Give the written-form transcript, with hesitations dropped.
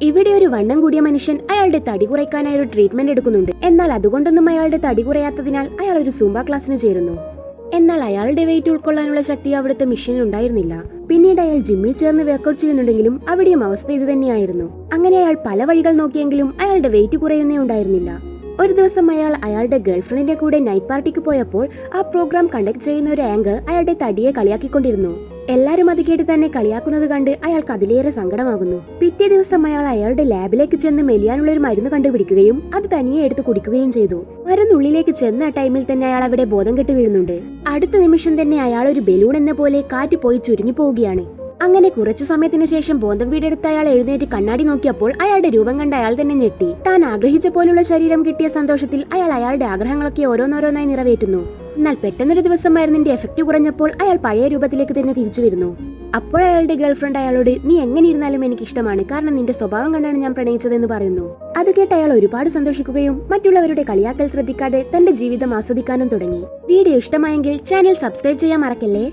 ഇവിടെ ഒരു വണ്ണം കൂടിയ മനുഷ്യൻ അയാളുടെ തടി കുറയ്ക്കാനായി ഒരു ട്രീറ്റ്മെന്റ് എടുക്കുന്നുണ്ട്. എന്നാൽ അതുകൊണ്ടൊന്നും അയാളുടെ തടി കുറയാത്തതിനാൽ അയാൾ ഒരു സൂംബ ക്ലാസ്സിന് ചേരുന്നു. എന്നാൽ അയാളുടെ വെയിറ്റ് ഉൾക്കൊള്ളാനുള്ള ശക്തി അവിടുത്തെ മിഷനിൽ ഉണ്ടായിരുന്നില്ല. പിന്നീട് അയാൾ ജിമ്മിൽ ചേർന്ന് വർക്കൗട്ട് ചെയ്യുന്നുണ്ടെങ്കിലും അവിടെയും അവസ്ഥ ഇത് തന്നെയായിരുന്നു. അങ്ങനെ അയാൾ പല വഴികൾ നോക്കിയെങ്കിലും അയാളുടെ വെയിറ്റ് കുറയുന്നേ ഉണ്ടായിരുന്നില്ല. ഒരു ദിവസം അയാൾ അയാളുടെ ഗേൾഫ്രണ്ടിന്റെ കൂടെ നൈറ്റ് പാർട്ടിക്ക് പോയപ്പോൾ ആ പ്രോഗ്രാം കണ്ടക്ട് ചെയ്യുന്ന ഒരു ആങ്കർ അയാളുടെ തടിയെ കളിയാക്കിക്കൊണ്ടിരുന്നു. എല്ലാരും അത് കേട്ട് തന്നെ കളിയാക്കുന്നത് കണ്ട് അയാൾക്ക് അതിലേറെ സങ്കടമാകുന്നു. പിറ്റേ ദിവസം അയാൾ അയാളുടെ ലാബിലേക്ക് ചെന്ന് മെലിയാനുള്ള ഒരു മരുന്ന് കണ്ടുപിടിക്കുകയും അത് തനിയെ എടുത്ത് കുടിക്കുകയും ചെയ്തു. മരുന്നുള്ളിലേക്ക് ചെന്ന ടൈമിൽ തന്നെ അയാൾ അവിടെ ബോധം കെട്ട് വീഴുന്നുണ്ട്. അടുത്ത നിമിഷം തന്നെ അയാൾ ഒരു ബലൂൺ എന്ന പോലെ കാറ്റ് പോയി ചുരുങ്ങി പോവുകയാണ്. അങ്ങനെ കുറച്ചു സമയത്തിന് ശേഷം ബോധം വീടെടുത്ത് അയാൾ എഴുന്നേറ്റ് കണ്ണാടി നോക്കിയപ്പോൾ അയാളുടെ രൂപം കണ്ട് അയാൾ തന്നെ ഞെട്ടി. താൻ ആഗ്രഹിച്ച പോലുള്ള ശരീരം കിട്ടിയ സന്തോഷത്തിൽ അയാൾ അയാളുടെ ആഗ്രഹങ്ങളൊക്കെ ഓരോന്നോരോന്നായി നിറവേറ്റുന്നു. എന്നാൽ പെട്ടെന്നൊരു ദിവസം മരുന്നിന്റെ എഫക്റ്റ് കുറഞ്ഞപ്പോൾ അയാൾ പഴയ രൂപത്തിലേക്ക് തന്നെ തിരിച്ചു വരുന്നു. അപ്പോൾ അയാളുടെ ഗേൾഫ്രണ്ട് അയാളോട് നീ എങ്ങനെ ഇരുന്നാലും എനിക്ക് ഇഷ്ടമാണ്, കാരണം നിന്റെ സ്വഭാവം കണ്ടാണ് ഞാൻ പ്രണയിച്ചതെന്ന് പറയുന്നു. അത് കേട്ട് അയാൾ ഒരുപാട് സന്തോഷിക്കുകയും മറ്റുള്ളവരുടെ കളിയാക്കൽ ശ്രദ്ധിക്കാതെ തന്റെ ജീവിതം ആസ്വദിക്കാനും തുടങ്ങി. വീഡിയോ ഇഷ്ടമായെങ്കിൽ ചാനൽ സബ്സ്ക്രൈബ് ചെയ്യാൻ മറക്കല്ലേ.